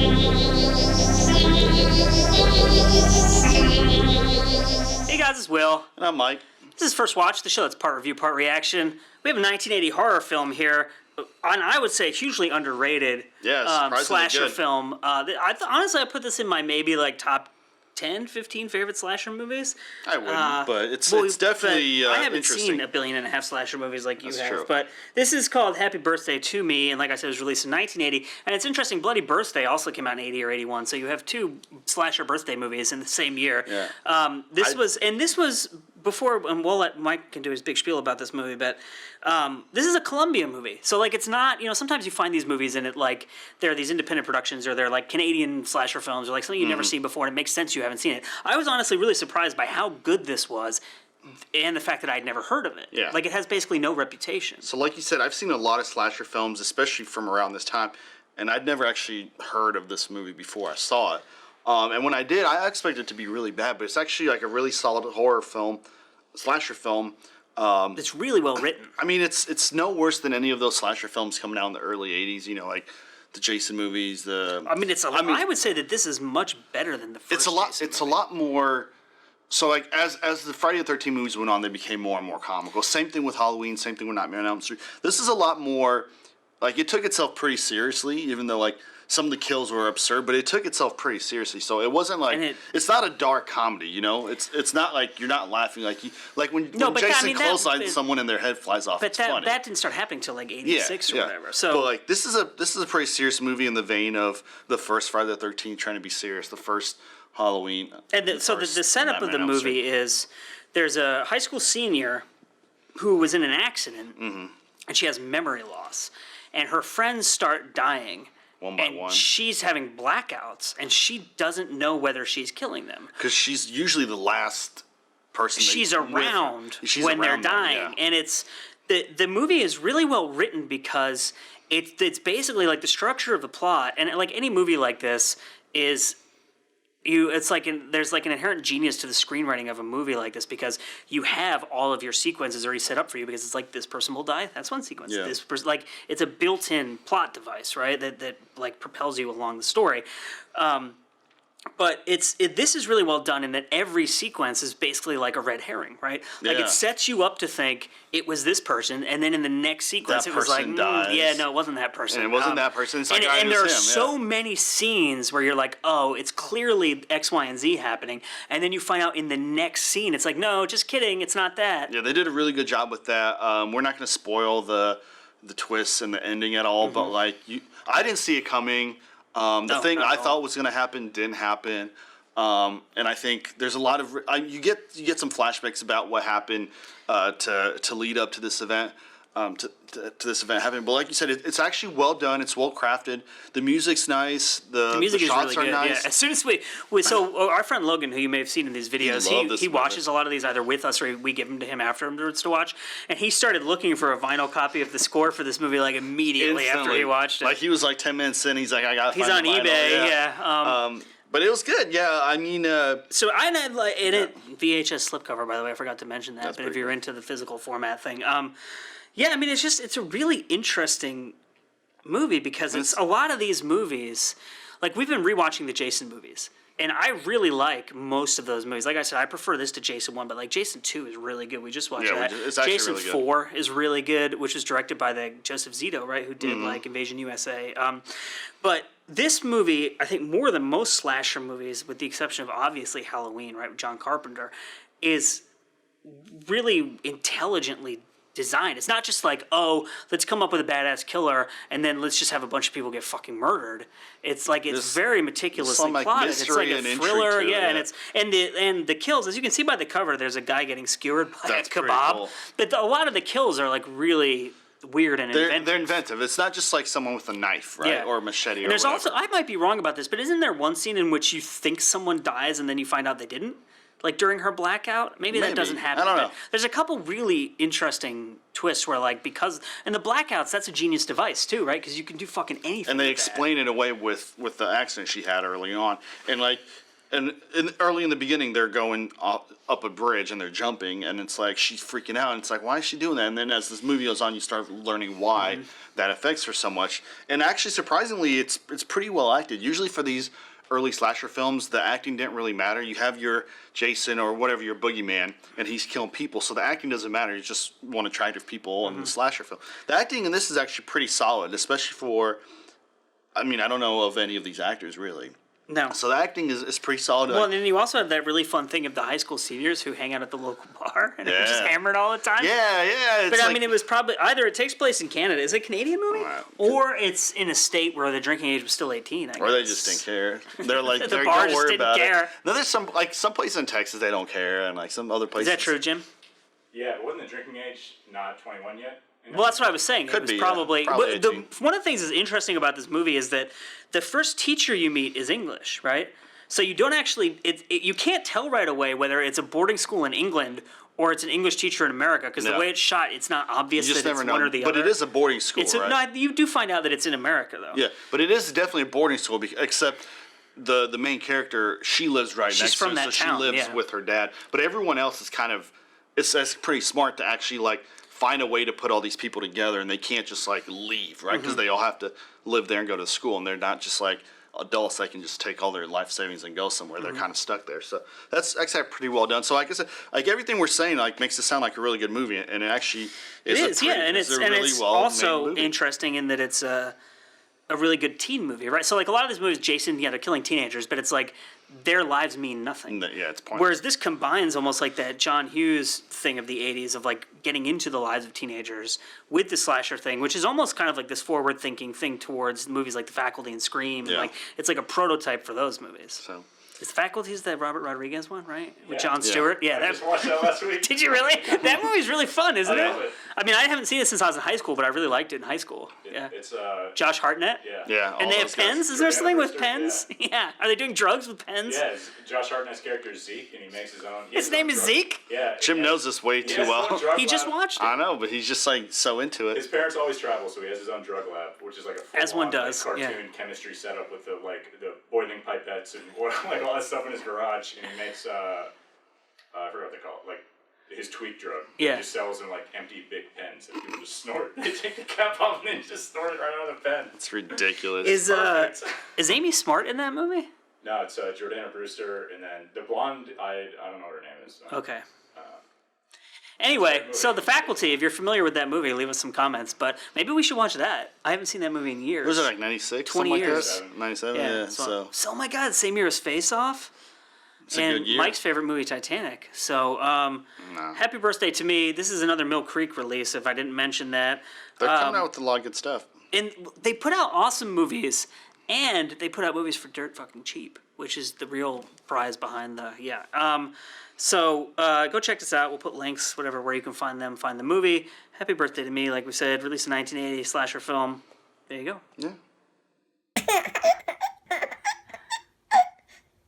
Hey guys, it's Will. And I'm Mike. This is First Watch, the show that's part review, part reaction. We have a 1980 horror film here, and I would say hugely underrated slasher good. film. Honestly, I put this in my maybe like top 10, 15 favorite slasher movies. I wouldn't, but it's definitely I haven't interesting. seen 1.5 billion slasher movies like you That's have, true. but this is called Happy Birthday to Me, and like I said, it was released in 1980. And it's interesting, Bloody Birthday also came out in 80 or 81, so you have two slasher birthday movies in the same year. Yeah. This was before, and we'll let Mike can do his big spiel about this movie, but this is a Columbia movie. So, like, it's not, sometimes you find these movies and they're these independent productions or they're like Canadian slasher films or like something you've never seen before and it makes sense you haven't seen it. I was honestly really surprised by how good this was and the fact that I'd never heard of it. Yeah. Like, it has basically no reputation. So like you said, I've seen a lot of slasher films, especially from around this time, and I'd never actually heard of this movie before I saw it. And when I did, I expected it to be really bad, but it's actually like a really solid horror film, slasher film. It's really well written. I mean, it's no worse than any of those slasher films coming out in the early 80s, like the Jason movies. I would say that this is much better than the first Jason It's a lot more. So like as the Friday the 13th movies went on, they became more and more comical. Same thing with Halloween. Same thing with Nightmare on Elm Street. This is a lot more. Like, it took itself pretty seriously, even though like some of the kills were absurd, but it took itself pretty seriously. So it wasn't like it's not a dark comedy, It's not like you're not laughing when Jason clotheslines someone and their head flies off. But it's funny. that didn't start happening till like 86 or whatever. So, but like this is a pretty serious movie in the vein of the first Friday the 13th, trying to be serious. The first Halloween. And the setup of the movie is there's a high school senior who was in an accident, and she has memory loss, and her friends start dying. One by one. She's having blackouts, and she doesn't know whether she's killing them. Because she's usually the last person she's around when they're dying. And it's the movie is really well written because it's basically like the structure of the plot, and like any movie like this is there's like an inherent genius to the screenwriting of a movie like this because you have all of your sequences already set up for you because it's like this person will die, that's one sequence. Yeah. This person, like, it's a built-in plot device, right? That like propels you along the story. But this is really well done in that every sequence is basically like a red herring, right? Like, it sets you up to think it was this person, and then in the next sequence it was like, it wasn't that person. And it wasn't that person. It's like, and there are so many scenes where you're like, oh, it's clearly X, Y, and Z happening, and then you find out in the next scene, it's like, no, just kidding, it's not that. Yeah, they did a really good job with that. We're not going to spoil the twists and the ending at all, but like I didn't see it coming. The thing I thought was going to happen didn't happen, and I think there's a lot of you get some flashbacks about what happened to lead up to this event, to this event happening. But like you said, it's actually well done. It's well crafted. The music's nice. The music shots is really good. are nice. Yeah. As soon as so our friend Logan, who you may have seen in these videos, he watches a lot of these either with us or we give them to him afterwards to watch. And he started looking for a vinyl copy of the score for this movie like immediately after he watched it. Like, he was like 10 minutes in, he's like, I got. He's on eBay, but it was good, yeah. I mean, so I had like VHS slipcover, by the way. I forgot to mention that. But if you're into the physical format thing, yeah, I mean, it's a really interesting movie because it's a lot of these movies. Like, we've been rewatching the Jason movies, and I really like most of those movies. Like I said, I prefer this to Jason 1, but like Jason 2 is really good. We just watched that. It's actually Jason really good. 4 is really good, which was directed by the Joseph Zito, right, who did like Invasion USA. But this movie, I think more than most slasher movies, with the exception of obviously Halloween, right, with John Carpenter, is really intelligently designed. It's not just like, oh, let's come up with a badass killer and then let's just have a bunch of people get fucking murdered. It's like it's very meticulously plotted. It's like a thriller, and the kills, as you can see by the cover, there's a guy getting skewered by a kebab. Cool. But a lot of the kills are like really weird and inventive. They're inventive. It's not just like someone with a knife, right, or a machete. And there's also, I might be wrong about this, but isn't there one scene in which you think someone dies and then you find out they didn't? Like during her blackout? Maybe that doesn't happen. I don't know. There's a couple really interesting twists where, like, and the blackouts, that's a genius device too, right? Because you can do fucking anything. And they explain it away with the accident she had early on. And like, early in the beginning, they're going up a bridge and they're jumping, and it's like she's freaking out, and it's like, why is she doing that? And then as this movie goes on, you start learning why that affects her so much. And actually, surprisingly, it's pretty well acted. Usually for these early slasher films, the acting didn't really matter. You have your Jason or whatever, your boogeyman, and he's killing people, so the acting doesn't matter. You just want attractive people in the slasher film. The acting in this is actually pretty solid, especially for. I mean, I don't know of any of these actors really. No. So the acting is pretty solid. Well, and then you also have that really fun thing of the high school seniors who hang out at the local bar and they're just Yeah. hammered all the time. Yeah. But I mean, it was probably either it takes place in Canada, is it a Canadian movie? Wow. Or it's in a state where the drinking age was still 18, I guess. Or they just didn't care. They're like, The they bar don't just worry didn't about care. it. No, there's some places in Texas they don't care, and like some other Is places. that true, Jim? Yeah, but wasn't the drinking age not 21 yet? Well, that's what I was saying. Could It was be, yeah. probably, Probably but 18. one of the things that's interesting about this movie is that the first teacher you meet is English, right? So you don't actually, you can't tell right away whether it's a boarding school in England or it's an English teacher in America because the No. way it's shot, it's not obvious You just that it's never know. one or the But other. it is a boarding school, It's right? no, you do find out that it's in America though. Yeah, but it is definitely a boarding school, except the main character, she lives right She's next from to it, that so town, she lives yeah. with her dad. But everyone else is kind of, it's pretty smart to actually like find a way to put all these people together, and they can't just like leave, right? Because they all have to live there and go to school, and they're not just like adults that can just take all their life savings and go somewhere. They're kind of stuck there. So that's actually pretty well done. So like I said, like everything we're saying like makes it sound like a really good movie, and it actually It is, yeah, and it's a really it's well-made also movie. interesting in that it's a really good teen movie, right? So like a lot of these movies, Jason, yeah, they're killing teenagers, but it's like their lives mean nothing. Yeah, it's pointless. Whereas this combines almost like that John Hughes thing of the 80s of like getting into the lives of teenagers with the slasher thing, which is almost kind of like this forward thinking thing towards movies like The Faculty and Scream. And Yeah. like it's like a prototype for those movies. So Is The Faculty is the Robert Rodriguez one, right? With Yeah. John Yeah. Stewart? Yeah, I that, just watched that last week. did you really? That movie's really fun, isn't I it? love it. I mean, I haven't seen it since I was in high school, but I really liked it in high school. Yeah. It's Josh Hartnett? yeah. yeah, all And they have those guys. pens? Is there Jordana something with Brewster, pens? Yeah. Are they doing drugs with pens? Yeah, Josh Hartnett's character is Zeke, and he makes his own. His name is Zeke? Yeah. Jim yeah. knows this way He too has his own well. drug He just lab. watched it. I know, but he's just like so into His it. parents always travel, so he has his own drug lab, which is like a As one full-on, does, like, yeah. cartoon chemistry setup with the boiling pipettes and like all that stuff in his garage, and he makes I forgot what they call it, like his tweak drug. Yeah. He just sells in like empty big pens that people just snort. They take the cap off and then just snort it right out of the pen. It's ridiculous. Perfect. Is Amy Smart in that movie? No, it's Jordana Brewster, and then the blonde. I don't know what her name is. Okay. Anyway, so The Faculty, if you're familiar with that movie, leave us some comments. But maybe we should watch that. I haven't seen that movie in years. was it like 96? 20 something years. Like that? 97? Yeah. Yeah. So oh my God, same year as Face Off. it's a And good year. Mike's favorite movie, Titanic. So, No. happy birthday to me. This is another Mill Creek release, if I didn't mention that. They're coming out with a lot of good stuff. And they put out awesome movies, and they put out movies for dirt fucking cheap, which is the real prize behind the So go check this out. We'll put links, whatever, where you can find them. Find the movie. Happy birthday to me, like we said, released in 1980 slasher film. There you go. Yeah.